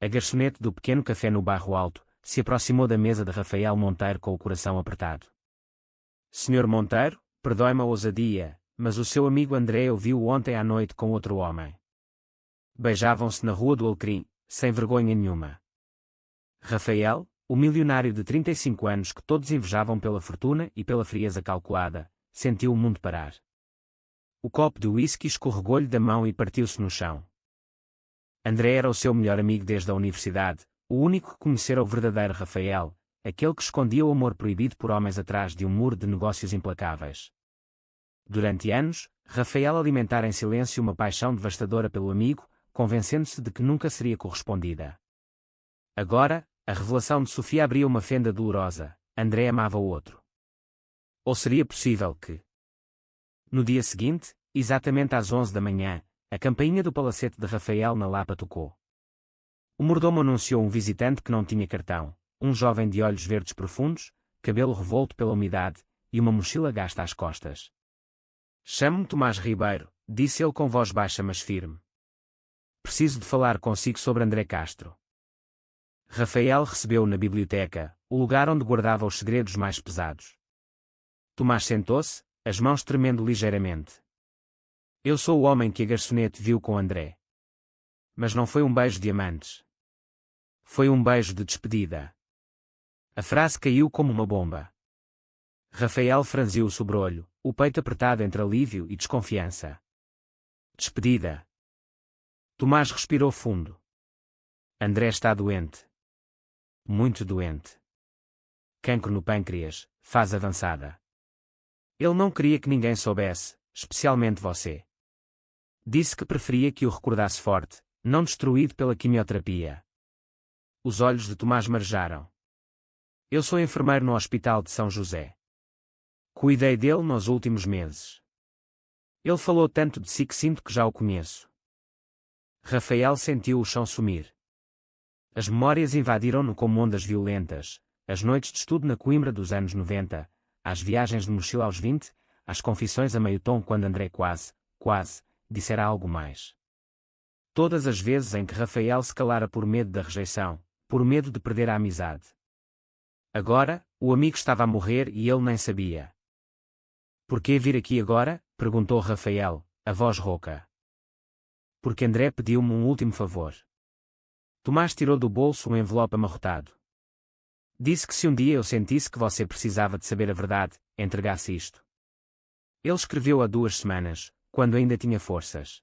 a garçonete do pequeno café no bairro Alto, se aproximou da mesa de Rafael Monteiro com o coração apertado. Senhor Monteiro, perdoe-me a ousadia, mas o seu amigo André o viu ontem à noite com outro homem. Beijavam-se na rua do Alecrim, sem vergonha nenhuma. Rafael, o milionário de 35 anos que todos invejavam pela fortuna e pela frieza calculada, sentiu o mundo parar. O copo de uísque escorregou-lhe da mão e partiu-se no chão. André era o seu melhor amigo desde a universidade, o único que conhecera o verdadeiro Rafael, aquele que escondia o amor proibido por homens atrás de um muro de negócios implacáveis. Durante anos, Rafael alimentara em silêncio uma paixão devastadora pelo amigo, convencendo-se de que nunca seria correspondida. Agora, a revelação de Sofia abria uma fenda dolorosa: André amava o outro. Ou seria possível que... No dia seguinte, exatamente às 11 da manhã, a campainha do palacete de Rafael na Lapa tocou. O mordomo anunciou um visitante que não tinha cartão, um jovem de olhos verdes profundos, cabelo revolto pela umidade, e uma mochila gasta às costas. Chamo-me Tomás Ribeiro, disse ele com voz baixa mas firme. Preciso de falar consigo sobre André Castro. Rafael recebeu-o na biblioteca, o lugar onde guardava os segredos mais pesados. Tomás sentou-se, as mãos tremendo ligeiramente. Eu sou o homem que a garçonete viu com André. Mas não foi um beijo de amantes. Foi um beijo de despedida. A frase caiu como uma bomba. Rafael franziu o sobrolho, o peito apertado entre alívio e desconfiança. Despedida. Tomás respirou fundo. André está doente. Muito doente. Cancro no pâncreas, fase avançada. Ele não queria que ninguém soubesse, especialmente você. Disse que preferia que o recordasse forte, não destruído pela quimioterapia. Os olhos de Tomás marejaram. Eu sou enfermeiro no Hospital de São José. Cuidei dele nos últimos meses. Ele falou tanto de si que sinto que já o conheço. Rafael sentiu o chão sumir. As memórias invadiram-no como ondas violentas, as noites de estudo na Coimbra dos anos 90, às viagens de mochila aos 20, às confissões a meio tom quando André quase, dissera algo mais. Todas as vezes em que Rafael se calara por medo da rejeição, por medo de perder a amizade. Agora, o amigo estava a morrer e ele nem sabia. Por que vir aqui agora? Perguntou Rafael, a voz rouca. Porque André pediu-me um último favor. Tomás tirou do bolso um envelope amarrotado. Disse que se um dia eu sentisse que você precisava de saber a verdade, entregasse isto. Ele escreveu há 2 semanas, quando ainda tinha forças.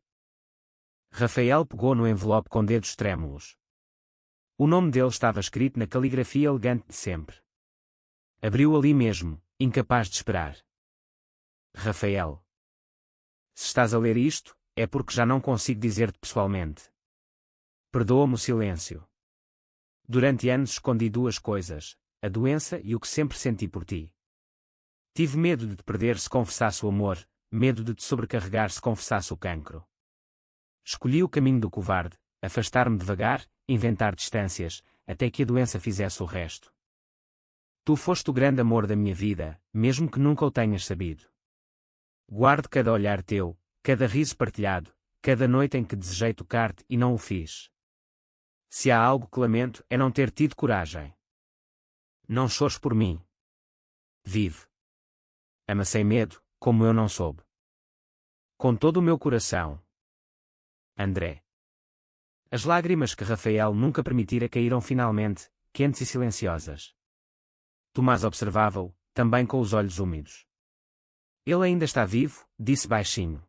Rafael pegou no envelope com dedos trêmulos. O nome dele estava escrito na caligrafia elegante de sempre. Abriu ali mesmo, incapaz de esperar. Rafael. Se estás a ler isto, é porque já não consigo dizer-te pessoalmente. Perdoa-me o silêncio. Durante anos escondi 2 coisas, a doença e o que sempre senti por ti. Tive medo de te perder se confessasse o amor, medo de te sobrecarregar se confessasse o cancro. Escolhi o caminho do covarde, afastar-me devagar, inventar distâncias, até que a doença fizesse o resto. Tu foste o grande amor da minha vida, mesmo que nunca o tenhas sabido. Guardo cada olhar teu, cada riso partilhado, cada noite em que desejei tocar-te e não o fiz. Se há algo que lamento é não ter tido coragem. Não chores por mim. Vive. Ama sem medo, como eu não soube. Com todo o meu coração. André. As lágrimas que Rafael nunca permitira caíram finalmente, quentes e silenciosas. Tomás observava-o, também com os olhos úmidos. Ele ainda está vivo, disse baixinho.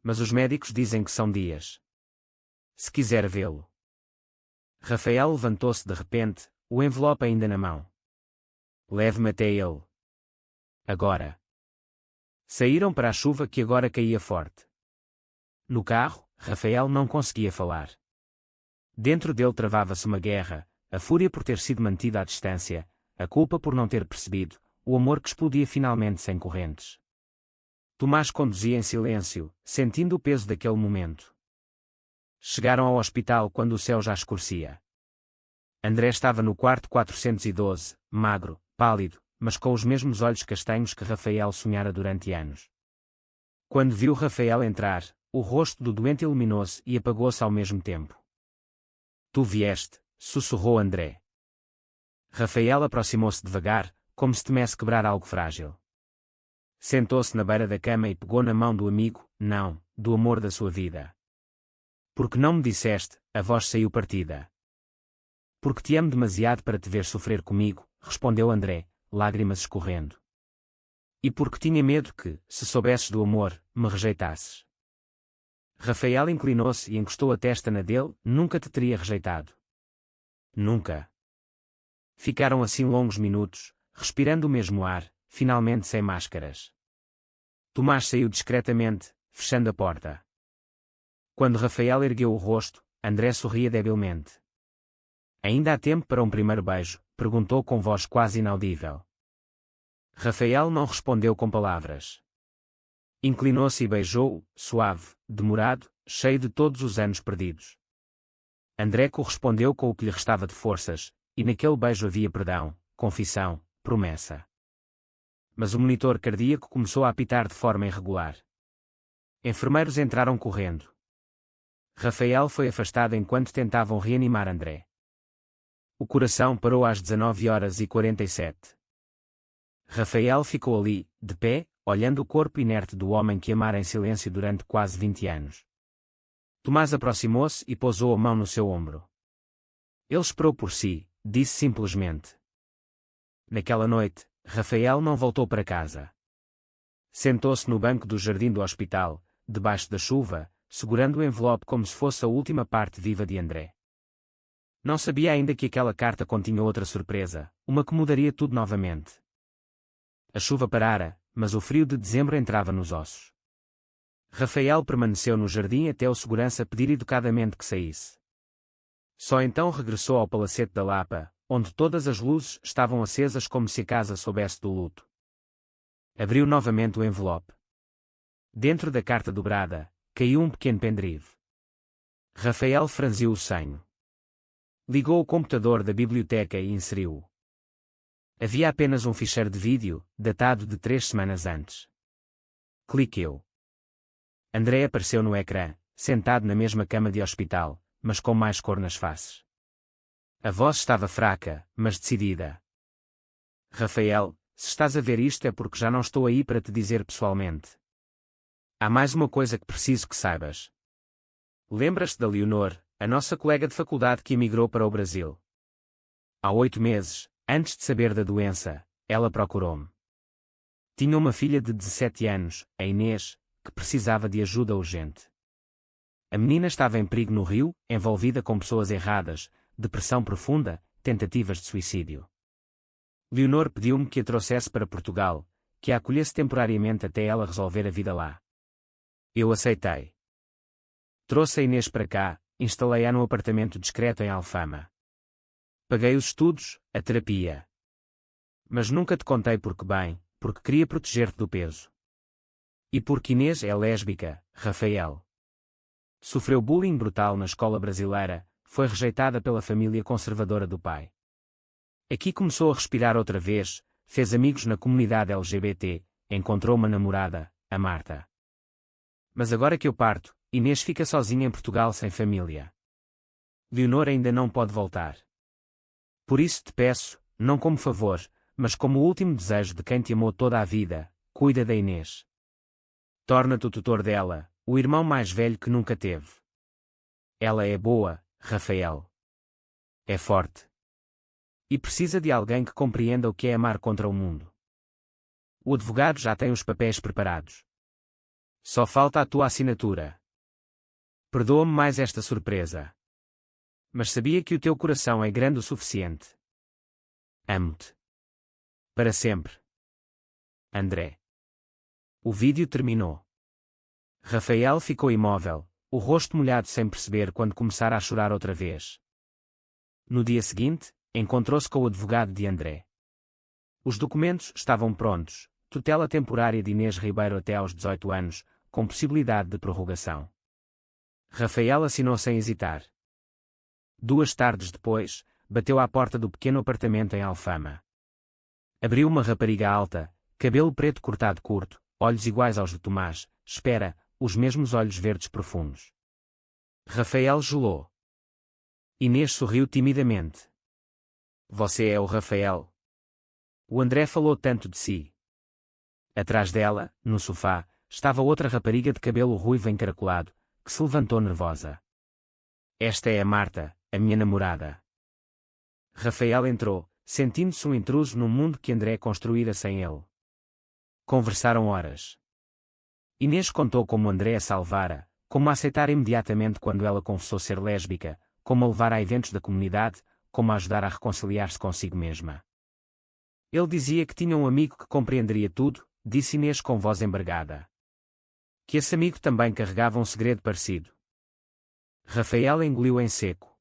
Mas os médicos dizem que são dias. Se quiser vê-lo. Rafael levantou-se de repente, o envelope ainda na mão. Leve-me até ele. Agora. Saíram para a chuva que agora caía forte. No carro, Rafael não conseguia falar. Dentro dele travava-se uma guerra, a fúria por ter sido mantida à distância, a culpa por não ter percebido, o amor que explodia finalmente sem correntes. Tomás conduzia em silêncio, sentindo o peso daquele momento. Chegaram ao hospital quando o céu já escurecia. André estava no quarto 412, magro, pálido, mas com os mesmos olhos castanhos que Rafael sonhara durante anos. Quando viu Rafael entrar, o rosto do doente iluminou-se e apagou-se ao mesmo tempo. Tu vieste, sussurrou André. Rafael aproximou-se devagar, como se temesse quebrar algo frágil. Sentou-se na beira da cama e pegou na mão do amigo, não, do amor da sua vida. Porque não me disseste, a voz saiu partida. Porque te amo demasiado para te ver sofrer comigo, respondeu André, lágrimas escorrendo. E porque tinha medo que, se soubesses do amor, me rejeitasses. Rafael inclinou-se e encostou a testa na dele, nunca te teria rejeitado. Nunca. Ficaram assim longos minutos, respirando o mesmo ar, finalmente sem máscaras. Tomás saiu discretamente, fechando a porta. Quando Rafael ergueu o rosto, André sorria debilmente. Ainda há tempo para um primeiro beijo? Perguntou com voz quase inaudível. Rafael não respondeu com palavras. Inclinou-se e beijou-o, suave, demorado, cheio de todos os anos perdidos. André correspondeu com o que lhe restava de forças, e naquele beijo havia perdão, confissão, promessa. Mas o monitor cardíaco começou a apitar de forma irregular. Enfermeiros entraram correndo. Rafael foi afastado enquanto tentavam reanimar André. O coração parou às 19h47. Rafael ficou ali, de pé, olhando o corpo inerte do homem que amara em silêncio durante quase 20 anos. Tomás aproximou-se e pousou a mão no seu ombro. Ele esperou por si, disse simplesmente. Naquela noite, Rafael não voltou para casa. Sentou-se no banco do jardim do hospital, debaixo da chuva, segurando o envelope como se fosse a última parte viva de André. Não sabia ainda que aquela carta continha outra surpresa, uma que mudaria tudo novamente. A chuva parara, mas o frio de dezembro entrava nos ossos. Rafael permaneceu no jardim até o segurança pedir educadamente que saísse. Só então regressou ao Palacete da Lapa, onde todas as luzes estavam acesas como se a casa soubesse do luto. Abriu novamente o envelope. Dentro da carta dobrada, caiu um pequeno pendrive. Rafael franziu o senho. Ligou o computador da biblioteca e inseriu-o. Havia apenas um ficheiro de vídeo, datado de 3 semanas antes. Cliqueu. André apareceu no ecrã, sentado na mesma cama de hospital, mas com mais cor nas faces. A voz estava fraca, mas decidida. Rafael, se estás a ver isto é porque já não estou aí para te dizer pessoalmente. Há mais uma coisa que preciso que saibas. Lembras-te da Leonor, a nossa colega de faculdade que emigrou para o Brasil? Há 8 meses, antes de saber da doença, ela procurou-me. Tinha uma filha de 17 anos, a Inês, que precisava de ajuda urgente. A menina estava em perigo no Rio, envolvida com pessoas erradas, depressão profunda, tentativas de suicídio. Leonor pediu-me que a trouxesse para Portugal, que a acolhesse temporariamente até ela resolver a vida lá. Eu aceitei. Trouxe a Inês para cá, instalei-a num apartamento discreto em Alfama. Paguei os estudos, a terapia. Mas nunca te contei porque queria proteger-te do peso. E porque Inês é lésbica, Rafael. Sofreu bullying brutal na escola brasileira, foi rejeitada pela família conservadora do pai. Aqui começou a respirar outra vez, fez amigos na comunidade LGBT, encontrou uma namorada, a Marta. Mas agora que eu parto, Inês fica sozinha em Portugal sem família. Leonor ainda não pode voltar. Por isso te peço, não como favor, mas como o último desejo de quem te amou toda a vida, cuida da Inês. Torna-te o tutor dela, o irmão mais velho que nunca teve. Ela é boa, Rafael. É forte. E precisa de alguém que compreenda o que é amar contra o mundo. O advogado já tem os papéis preparados. Só falta a tua assinatura. Perdoa-me mais esta surpresa. Mas sabia que o teu coração é grande o suficiente. Amo-te. Para sempre. André. O vídeo terminou. Rafael ficou imóvel, o rosto molhado sem perceber quando começara a chorar outra vez. No dia seguinte, encontrou-se com o advogado de André. Os documentos estavam prontos, tutela temporária de Inês Ribeiro até aos 18 anos, com possibilidade de prorrogação. Rafael assinou sem hesitar. 2 tardes depois, bateu à porta do pequeno apartamento em Alfama. Abriu uma rapariga alta, cabelo preto cortado curto, olhos iguais aos de Tomás, os mesmos olhos verdes profundos. Rafael gelou. Inês sorriu timidamente. Você é o Rafael? O André falou tanto de si. Atrás dela, no sofá, estava outra rapariga de cabelo ruivo encaracolado, que se levantou nervosa. Esta é a Marta, a minha namorada. Rafael entrou, sentindo-se um intruso num mundo que André construíra sem ele. Conversaram horas. Inês contou como André a salvara, como a aceitara imediatamente quando ela confessou ser lésbica, como a levar a eventos da comunidade, como a ajudar a reconciliar-se consigo mesma. Ele dizia que tinha um amigo que compreenderia tudo, disse Inês com voz embargada. Que esse amigo também carregava um segredo parecido. Rafael engoliu em seco.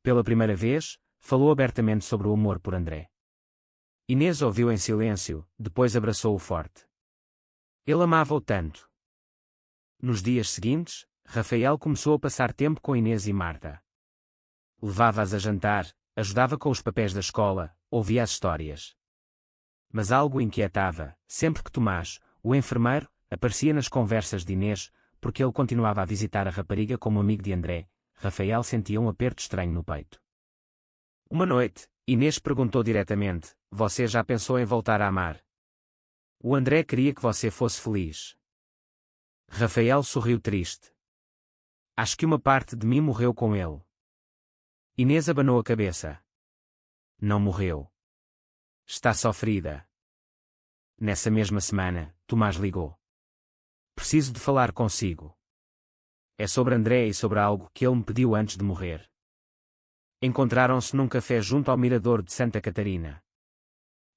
Pela primeira vez, falou abertamente sobre o amor por André. Inês ouviu em silêncio, depois abraçou-o forte. Ele amava-o tanto. Nos dias seguintes, Rafael começou a passar tempo com Inês e Marta. Levava-as a jantar, ajudava com os papéis da escola, ouvia as histórias. Mas algo inquietava, sempre que Tomás, o enfermeiro, aparecia nas conversas de Inês, porque ele continuava a visitar a rapariga como amigo de André. Rafael sentia um aperto estranho no peito. Uma noite, Inês perguntou diretamente: você já pensou em voltar a amar? O André queria que você fosse feliz. Rafael sorriu triste. Acho que uma parte de mim morreu com ele. Inês abanou a cabeça. Não morreu. Está sofrida. Nessa mesma semana, Tomás ligou. Preciso de falar consigo. É sobre André e sobre algo que ele me pediu antes de morrer. Encontraram-se num café junto ao mirador de Santa Catarina.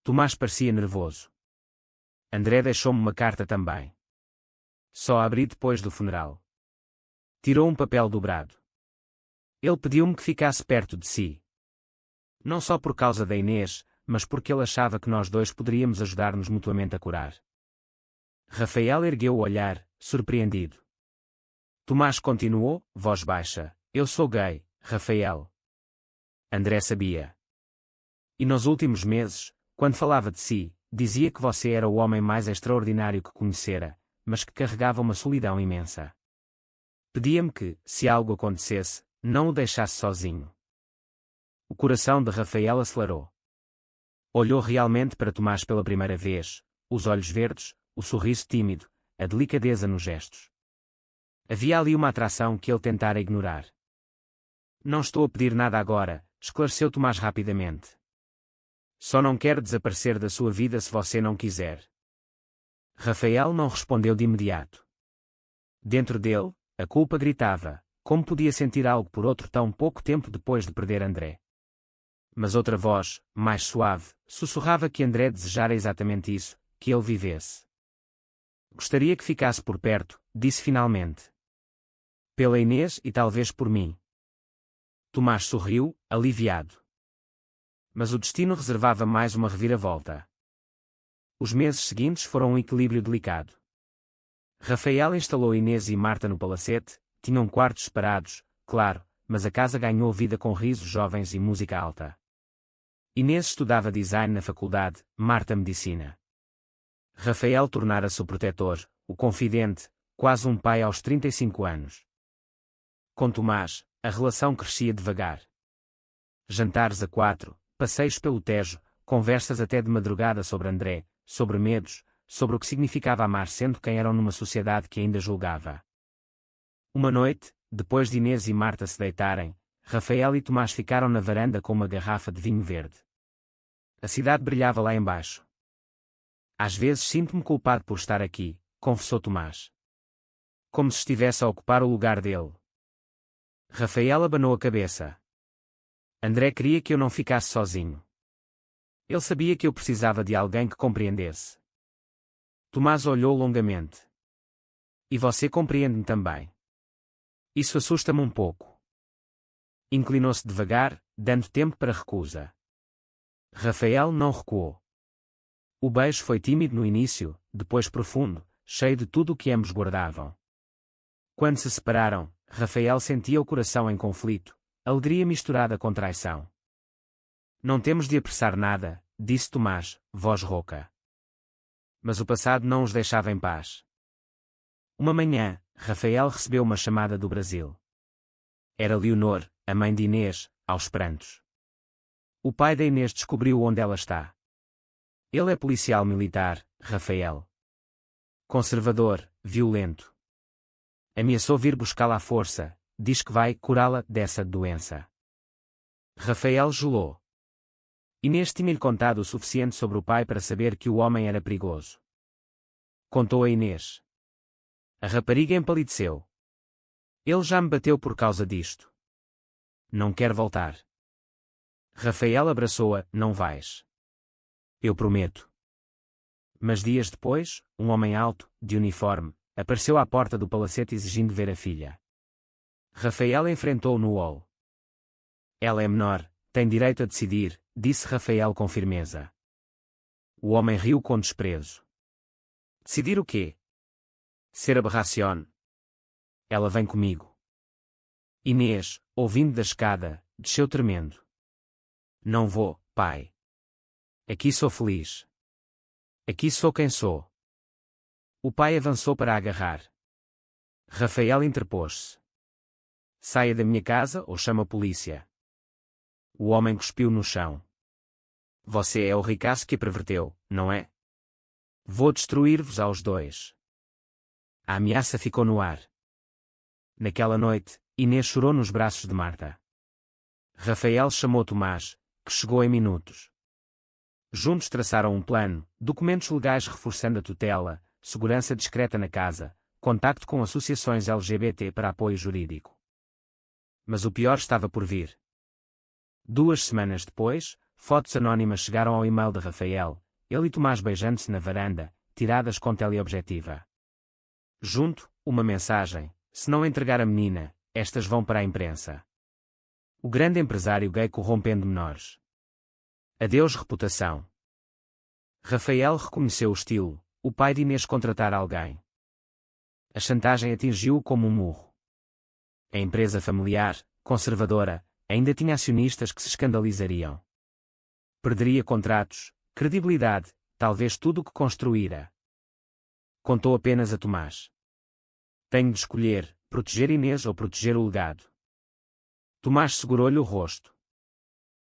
Tomás parecia nervoso. André deixou-me uma carta também. Só a abri depois do funeral. Tirou um papel dobrado. Ele pediu-me que ficasse perto de si. Não só por causa da Inês, mas porque ele achava que nós dois poderíamos ajudar-nos mutuamente a curar. Rafael ergueu o olhar, surpreendido. Tomás continuou, voz baixa: eu sou gay, Rafael. André sabia. E nos últimos meses, quando falava de si, dizia que você era o homem mais extraordinário que conhecera, mas que carregava uma solidão imensa. Pedia-me que, se algo acontecesse, não o deixasse sozinho. O coração de Rafael acelerou. Olhou realmente para Tomás pela primeira vez, os olhos verdes, o sorriso tímido, a delicadeza nos gestos. Havia ali uma atração que ele tentara ignorar. Não estou a pedir nada agora, esclareceu Tomás rapidamente. Só não quero desaparecer da sua vida se você não quiser. Rafael não respondeu de imediato. Dentro dele, a culpa gritava: como podia sentir algo por outro tão pouco tempo depois de perder André? Mas outra voz, mais suave, sussurrava que André desejara exatamente isso, que ele vivesse. Gostaria que ficasse por perto, disse finalmente. Pela Inês e talvez por mim. Tomás sorriu, aliviado. Mas o destino reservava mais uma reviravolta. Os meses seguintes foram um equilíbrio delicado. Rafael instalou Inês e Marta no palacete, tinham quartos separados, claro, mas a casa ganhou vida com risos jovens e música alta. Inês estudava design na faculdade, Marta medicina. Rafael tornara-se o protetor, o confidente, quase um pai aos 35 anos. Com Tomás, a relação crescia devagar. Jantares a 4, passeios pelo Tejo, conversas até de madrugada sobre André, sobre medos, sobre o que significava amar sendo quem eram numa sociedade que ainda julgava. Uma noite, depois de Inês e Marta se deitarem, Rafael e Tomás ficaram na varanda com uma garrafa de vinho verde. A cidade brilhava lá embaixo. Às vezes sinto-me culpado por estar aqui, confessou Tomás. Como se estivesse a ocupar o lugar dele. Rafael abanou a cabeça. André queria que eu não ficasse sozinho. Ele sabia que eu precisava de alguém que compreendesse. Tomás olhou longamente. E você compreende-me também. Isso assusta-me um pouco. Inclinou-se devagar, dando tempo para recusa. Rafael não recuou. O beijo foi tímido no início, depois profundo, cheio de tudo o que ambos guardavam. Quando se separaram, Rafael sentia o coração em conflito, alegria misturada com traição. Não temos de apressar nada, disse Tomás, voz rouca. Mas o passado não os deixava em paz. Uma manhã, Rafael recebeu uma chamada do Brasil. Era Leonor, a mãe de Inês, aos prantos. O pai da Inês descobriu onde ela está. Ele é policial militar, Rafael. Conservador, violento. Ameaçou vir buscá-la à força, diz que vai curá-la dessa doença. Rafael gelou. Inês tinha-lhe contado o suficiente sobre o pai para saber que o homem era perigoso. Contou a Inês. A rapariga empalideceu. Ele já me bateu por causa disto. Não quer voltar. Rafael abraçou-a. Não vais. Eu prometo. Mas dias depois, um homem alto, de uniforme, apareceu à porta do palacete exigindo ver a filha. Rafael enfrentou-o no hall. Ela é menor, tem direito a decidir, disse Rafael com firmeza. O homem riu com desprezo. Decidir o quê? Ser aberração. Ela vem comigo. Inês, ouvindo da escada, desceu tremendo. Não vou, pai. Aqui sou feliz. Aqui sou quem sou. O pai avançou para a agarrar. Rafael interpôs-se. Saia da minha casa ou chama a polícia. O homem cuspiu no chão. Você é o ricaço que a perverteu, não é? Vou destruir-vos aos dois. A ameaça ficou no ar. Naquela noite, Inês chorou nos braços de Marta. Rafael chamou Tomás, que chegou em minutos. Juntos traçaram um plano, documentos legais reforçando a tutela, segurança discreta na casa, contacto com associações LGBT para apoio jurídico. Mas o pior estava por vir. 2 semanas depois, fotos anónimas chegaram ao e-mail de Rafael, ele e Tomás beijando-se na varanda, tiradas com teleobjetiva. Junto, uma mensagem: se não entregar a menina, estas vão para a imprensa. O grande empresário gay corrompendo menores. Adeus reputação. Rafael reconheceu o estilo, o pai de Inês contratar alguém. A chantagem atingiu-o como um murro. A empresa familiar, conservadora, ainda tinha acionistas que se escandalizariam. Perderia contratos, credibilidade, talvez tudo o que construíra. Contou apenas a Tomás. Tenho de escolher, proteger Inês ou proteger o legado. Tomás segurou-lhe o rosto.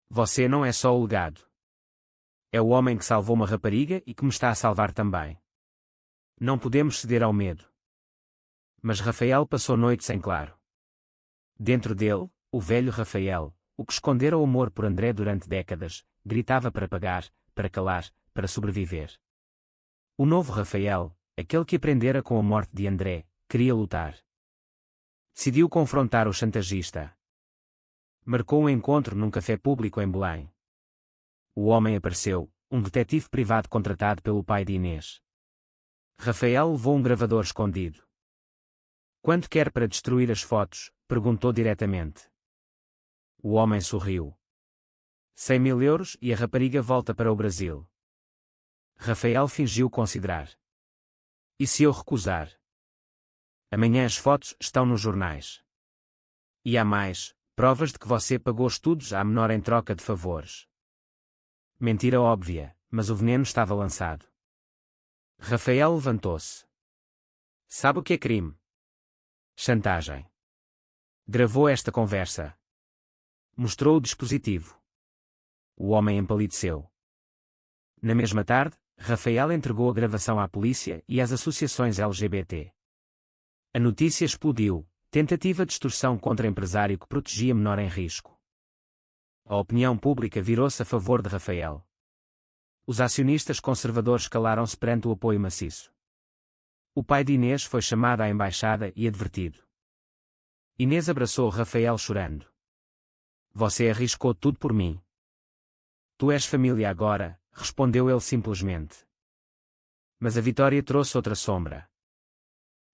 Você não é só o legado. É o homem que salvou uma rapariga e que me está a salvar também. Não podemos ceder ao medo. Mas Rafael passou noites em claro. Dentro dele, o velho Rafael, o que escondera o amor por André durante décadas, gritava para pagar, para calar, para sobreviver. O novo Rafael, aquele que aprendera com a morte de André, queria lutar. Decidiu confrontar o chantagista. Marcou um encontro num café público em Belém. O homem apareceu, um detetive privado contratado pelo pai de Inês. Rafael levou um gravador escondido. Quanto quer para destruir as fotos? Perguntou diretamente. O homem sorriu. 100.000 euros e a rapariga volta para o Brasil. Rafael fingiu considerar. E se eu recusar? Amanhã as fotos estão nos jornais. E há mais, provas de que você pagou estudos à menor em troca de favores. Mentira óbvia, mas o veneno estava lançado. Rafael levantou-se. Sabe o que é crime? Chantagem. Gravou esta conversa. Mostrou o dispositivo. O homem empalideceu. Na mesma tarde, Rafael entregou a gravação à polícia e às associações LGBT. A notícia explodiu, tentativa de extorsão contra empresário que protegia menor em risco. A opinião pública virou-se a favor de Rafael. Os acionistas conservadores calaram-se perante o apoio maciço. O pai de Inês foi chamado à embaixada e advertido. Inês abraçou Rafael chorando. Você arriscou tudo por mim. Tu és família agora, respondeu ele simplesmente. Mas a vitória trouxe outra sombra.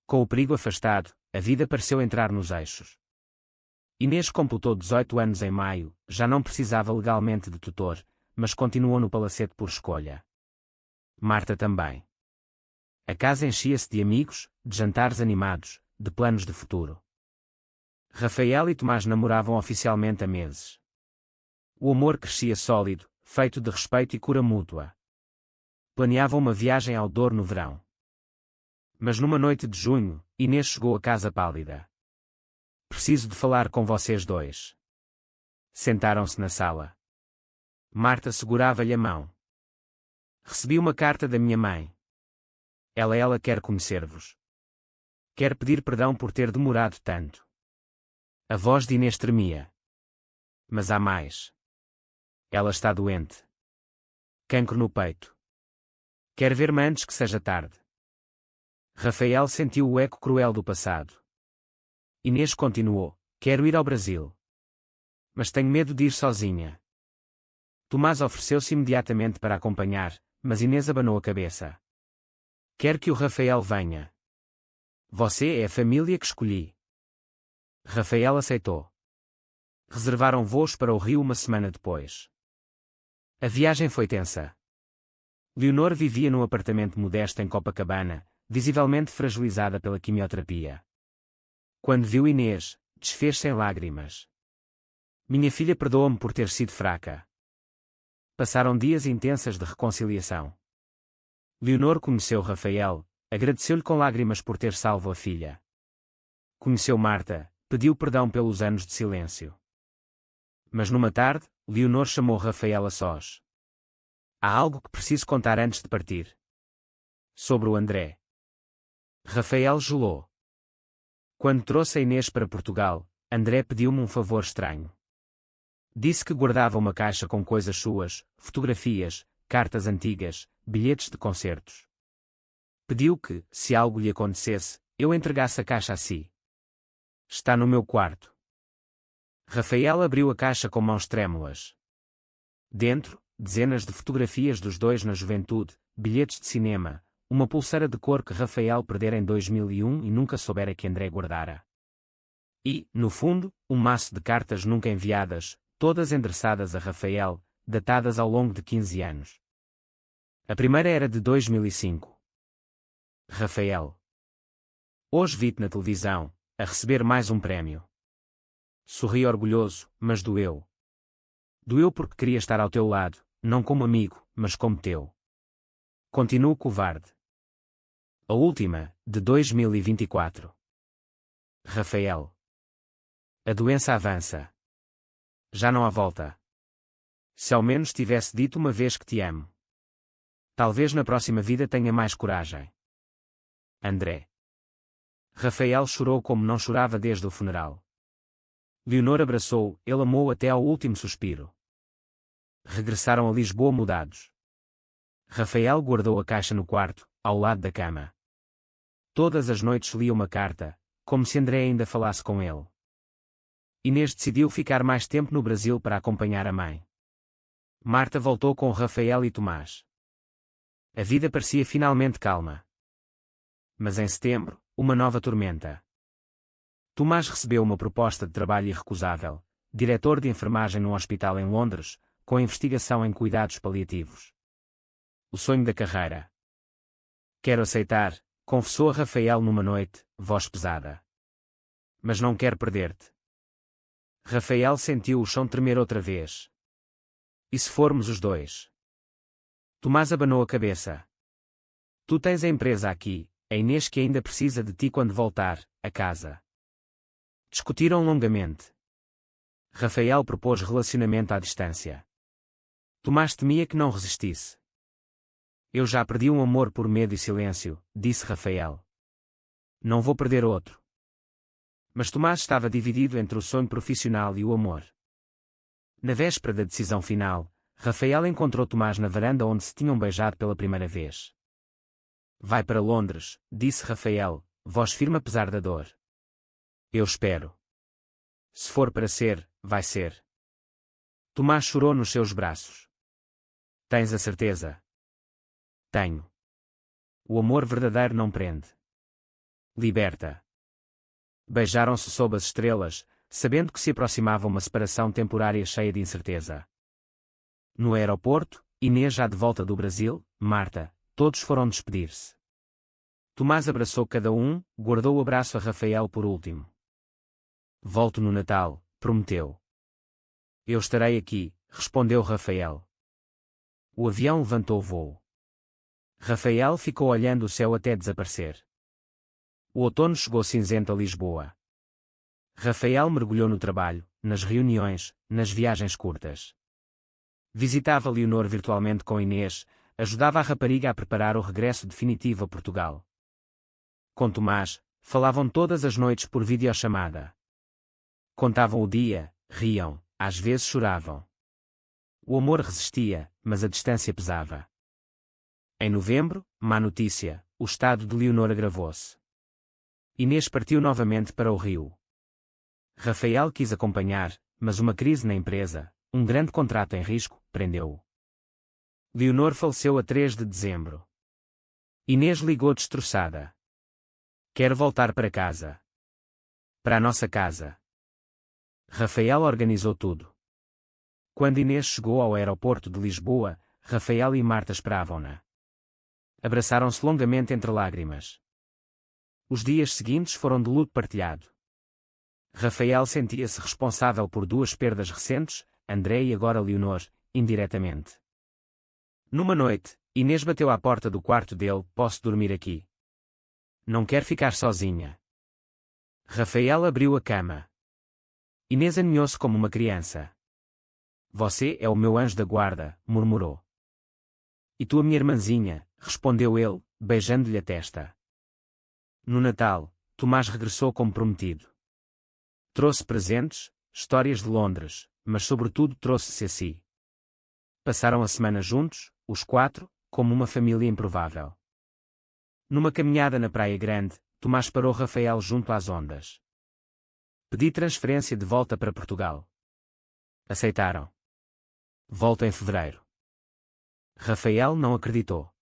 Com o perigo afastado, a vida pareceu entrar nos eixos. Inês completou 18 anos em maio, já não precisava legalmente de tutor, mas continuou no palacete por escolha. Marta também. A casa enchia-se de amigos, de jantares animados, de planos de futuro. Rafael e Tomás namoravam oficialmente há meses. O amor crescia sólido, feito de respeito e cura mútua. Planeavam uma viagem ao Douro no verão. Mas numa noite de junho, Inês chegou a casa pálida. preciso de falar com vocês dois. Sentaram-se na sala. Marta segurava-lhe a mão. Recebi uma carta da minha mãe. Ela quer conhecer-vos. Quer pedir perdão por ter demorado tanto. A voz de Inês tremia. Mas há mais. Ela está doente. Cancro no peito. Quer ver-me antes que seja tarde. Rafael sentiu o eco cruel do passado. Inês continuou. Quero ir ao Brasil. Mas tenho medo de ir sozinha. Tomás ofereceu-se imediatamente para acompanhar, mas Inês abanou a cabeça. Quero que o Rafael venha. Você é a família que escolhi. Rafael aceitou. Reservaram voos para o Rio uma semana depois. A viagem foi tensa. Leonor vivia num apartamento modesto em Copacabana, visivelmente fragilizada pela quimioterapia. Quando viu Inês, desfez-se em lágrimas. Minha filha perdoa-me por ter sido fraca. Passaram dias intensas de reconciliação. Leonor conheceu Rafael, agradeceu-lhe com lágrimas por ter salvo a filha. Conheceu Marta, pediu perdão pelos anos de silêncio. Mas numa tarde, Leonor chamou Rafael a sós. Há algo que preciso contar antes de partir. Sobre o André. Rafael gelou. Quando trouxe a Inês para Portugal, André pediu-me um favor estranho. Disse que guardava uma caixa com coisas suas, fotografias, cartas antigas, bilhetes de concertos. Pediu que, se algo lhe acontecesse, eu entregasse a caixa a si. Está no meu quarto. Rafael abriu a caixa com mãos trêmulas. Dentro, dezenas de fotografias dos dois na juventude, bilhetes de cinema, uma pulseira de cor que Rafael perdera em 2001 e nunca soubera que André guardara. E, no fundo, um maço de cartas nunca enviadas, todas endereçadas a Rafael, datadas ao longo de 15 anos. A primeira era de 2005. Rafael. Hoje vi-te na televisão, a receber mais um prémio. Sorri orgulhoso, mas doeu. Doeu porque queria estar ao teu lado, não como amigo, mas como teu. Continuo covarde. A última, de 2024. Rafael. A doença avança. Já não há volta. Se ao menos tivesse dito uma vez que te amo. Talvez na próxima vida tenha mais coragem. André. Rafael chorou como não chorava desde o funeral. Leonor abraçou-o, ele amou até ao último suspiro. Regressaram a Lisboa mudados. Rafael guardou a caixa no quarto, ao lado da cama. Todas as noites lia uma carta, como se André ainda falasse com ele. Inês decidiu ficar mais tempo no Brasil para acompanhar a mãe. Marta voltou com Rafael e Tomás. A vida parecia finalmente calma. Mas em setembro, uma nova tormenta. Tomás recebeu uma proposta de trabalho irrecusável, diretor de enfermagem num hospital em Londres, com investigação em cuidados paliativos. O sonho da carreira. Quero aceitar, confessou a Rafael numa noite, voz pesada. Mas não quero perder-te. Rafael sentiu o chão tremer outra vez. E se formos os dois? Tomás abanou a cabeça. Tu tens a empresa aqui, a Inês que ainda precisa de ti quando voltar, a casa. Discutiram longamente. Rafael propôs relacionamento à distância. Tomás temia que não resistisse. Eu já perdi um amor por medo e silêncio, disse Rafael. Não vou perder outro. Mas Tomás estava dividido entre o sonho profissional e o amor. Na véspera da decisão final, Rafael encontrou Tomás na varanda onde se tinham beijado pela primeira vez. Vai para Londres, disse Rafael, voz firme apesar da dor. Eu espero. Se for para ser, vai ser. Tomás chorou nos seus braços. Tens a certeza? Tenho. O amor verdadeiro não prende. Liberta. Beijaram-se sob as estrelas, sabendo que se aproximava uma separação temporária cheia de incerteza. No aeroporto, Inês já de volta do Brasil, Marta, todos foram despedir-se. Tomás abraçou cada um, guardou o abraço a Rafael por último. Volto no Natal, prometeu. Eu estarei aqui, respondeu Rafael. O avião levantou voo. Rafael ficou olhando o céu até desaparecer. O outono chegou cinzento a Lisboa. Rafael mergulhou no trabalho, nas reuniões, nas viagens curtas. Visitava Leonor virtualmente com Inês, ajudava a rapariga a preparar o regresso definitivo a Portugal. Com Tomás, falavam todas as noites por videochamada. Contavam o dia, riam, às vezes choravam. O amor resistia, mas a distância pesava. Em novembro, má notícia, o estado de Leonor agravou-se. Inês partiu novamente para o Rio. Rafael quis acompanhar, mas uma crise na empresa, um grande contrato em risco, prendeu-o. Leonor faleceu a 3 de dezembro. Inês ligou destroçada. Quero voltar para casa. Para a nossa casa. Rafael organizou tudo. Quando Inês chegou ao aeroporto de Lisboa, Rafael e Marta esperavam-na. Abraçaram-se longamente entre lágrimas. Os dias seguintes foram de luto partilhado. Rafael sentia-se responsável por duas perdas recentes, André e agora Leonor, indiretamente. Numa noite, Inês bateu à porta do quarto dele. Posso dormir aqui? Não quer ficar sozinha. Rafael abriu a cama. Inês aninhou-se como uma criança. Você é o meu anjo da guarda, murmurou. E tu a minha irmãzinha, respondeu ele, beijando-lhe a testa. No Natal, Tomás regressou como prometido. Trouxe presentes, histórias de Londres, mas sobretudo trouxe-se a si. Passaram a semana juntos, os quatro, como uma família improvável. Numa caminhada na Praia Grande, Tomás parou Rafael junto às ondas. Pedi transferência de volta para Portugal. Aceitaram. Volto em fevereiro. Rafael não acreditou.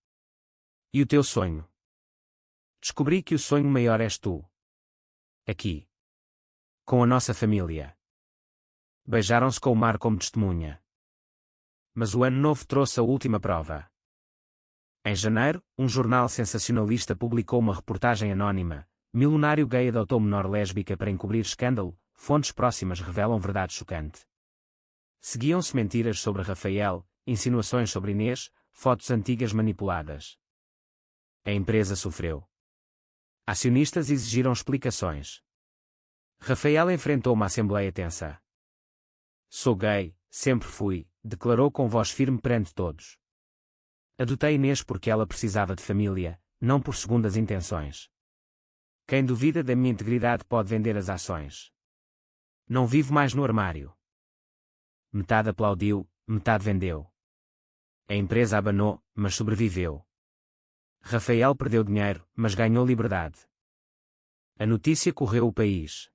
E o teu sonho? Descobri que o sonho maior és tu. Aqui. Com a nossa família. Beijaram-se com o mar como testemunha. Mas o ano novo trouxe a última prova. Em janeiro, um jornal sensacionalista publicou uma reportagem anónima. Milionário gay adotou menor lésbica para encobrir escândalo. Fontes próximas revelam verdade chocante. Seguiam-se mentiras sobre Rafael, insinuações sobre Inês, fotos antigas manipuladas. A empresa sofreu. Acionistas exigiram explicações. Rafael enfrentou uma assembleia tensa. Sou gay, sempre fui, declarou com voz firme perante todos. Adotei Inês porque ela precisava de família, não por segundas intenções. Quem duvida da minha integridade pode vender as ações. Não vivo mais no armário. Metade aplaudiu, metade vendeu. A empresa abanou, mas sobreviveu. Rafael perdeu dinheiro, mas ganhou liberdade. A notícia correu o país.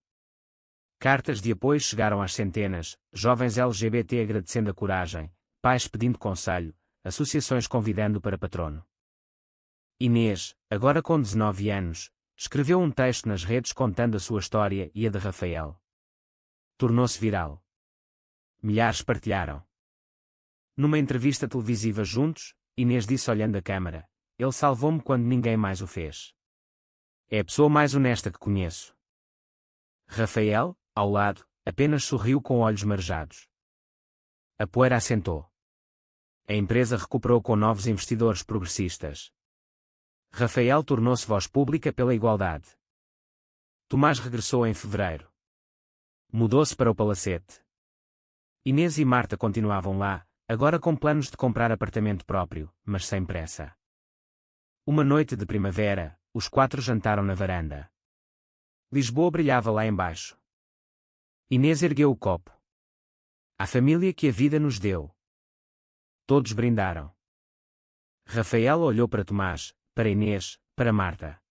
Cartas de apoio chegaram às centenas, jovens LGBT agradecendo a coragem, pais pedindo conselho, associações convidando para patrono. Inês, agora com 19 anos, escreveu um texto nas redes contando a sua história e a de Rafael. Tornou-se viral. Milhares partilharam. Numa entrevista televisiva juntos, Inês disse olhando a câmara, ele salvou-me quando ninguém mais o fez. É a pessoa mais honesta que conheço. Rafael, ao lado, apenas sorriu com olhos marejados. A poeira assentou. A empresa recuperou com novos investidores progressistas. Rafael tornou-se voz pública pela igualdade. Tomás regressou em fevereiro. Mudou-se para o Palacete. Inês e Marta continuavam lá, agora com planos de comprar apartamento próprio, mas sem pressa. Uma noite de primavera, os quatro jantaram na varanda. Lisboa brilhava lá embaixo. Inês ergueu o copo. A família que a vida nos deu. Todos brindaram. Rafael olhou para Tomás, para Inês, para Marta.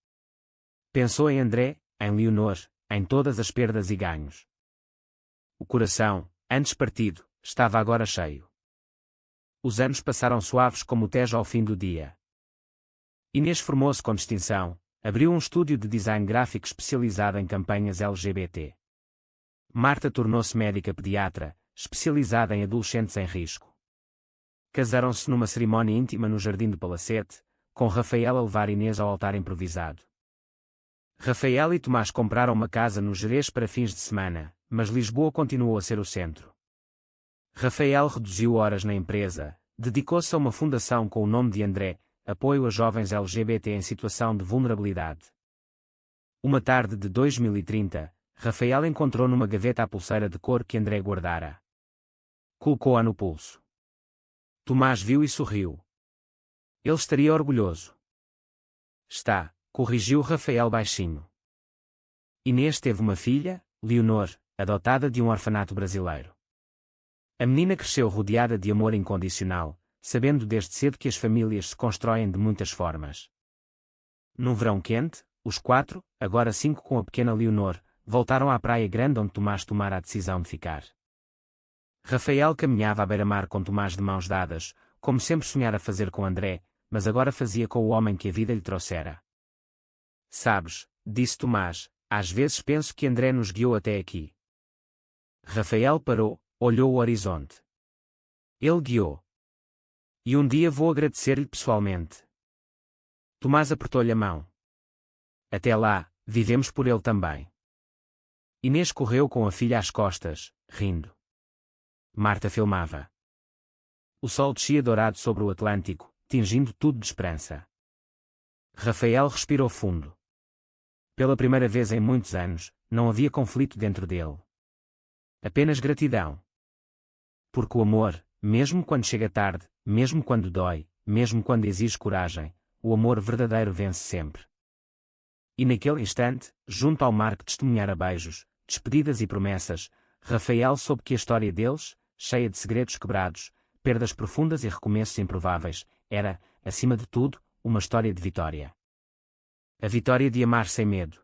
Pensou em André, em Leonor, em todas as perdas e ganhos. O coração, antes partido, estava agora cheio. Os anos passaram suaves como o Tejo ao fim do dia. Inês formou-se com distinção, abriu um estúdio de design gráfico especializado em campanhas LGBT. Marta tornou-se médica pediatra, especializada em adolescentes em risco. Casaram-se numa cerimónia íntima no jardim do Palacete, com Rafael a levar Inês ao altar improvisado. Rafael e Tomás compraram uma casa no Gerês para fins de semana, mas Lisboa continuou a ser o centro. Rafael reduziu horas na empresa, dedicou-se a uma fundação com o nome de André, apoio a jovens LGBT em situação de vulnerabilidade. Uma tarde de 2030, Rafael encontrou numa gaveta a pulseira de couro que André guardara. Colocou-a no pulso. Tomás viu e sorriu. Ele estaria orgulhoso. Está, corrigiu Rafael baixinho. Inês teve uma filha, Leonor, adotada de um orfanato brasileiro. A menina cresceu rodeada de amor incondicional, sabendo desde cedo que as famílias se constroem de muitas formas. Num verão quente, os 4, agora 5 com a pequena Leonor, voltaram à praia grande onde Tomás tomara a decisão de ficar. Rafael caminhava à beira-mar com Tomás de mãos dadas, como sempre sonhara fazer com André, mas agora fazia com o homem que a vida lhe trouxera. Sabes, disse Tomás, às vezes penso que André nos guiou até aqui. Rafael parou, olhou o horizonte. Ele guiou. E um dia vou agradecer-lhe pessoalmente. Tomás apertou-lhe a mão. Até lá, vivemos por ele também. Inês correu com a filha às costas, rindo. Marta filmava. O sol descia dourado sobre o Atlântico, tingindo tudo de esperança. Rafael respirou fundo. Pela primeira vez em muitos anos, não havia conflito dentro dele. Apenas gratidão. Porque o amor, mesmo quando chega tarde, mesmo quando dói, mesmo quando exige coragem, o amor verdadeiro vence sempre. E naquele instante, junto ao mar que testemunhara beijos, despedidas e promessas, Rafael soube que a história deles, cheia de segredos quebrados, perdas profundas e recomeços improváveis, era, acima de tudo, uma história de vitória. A vitória de amar sem medo.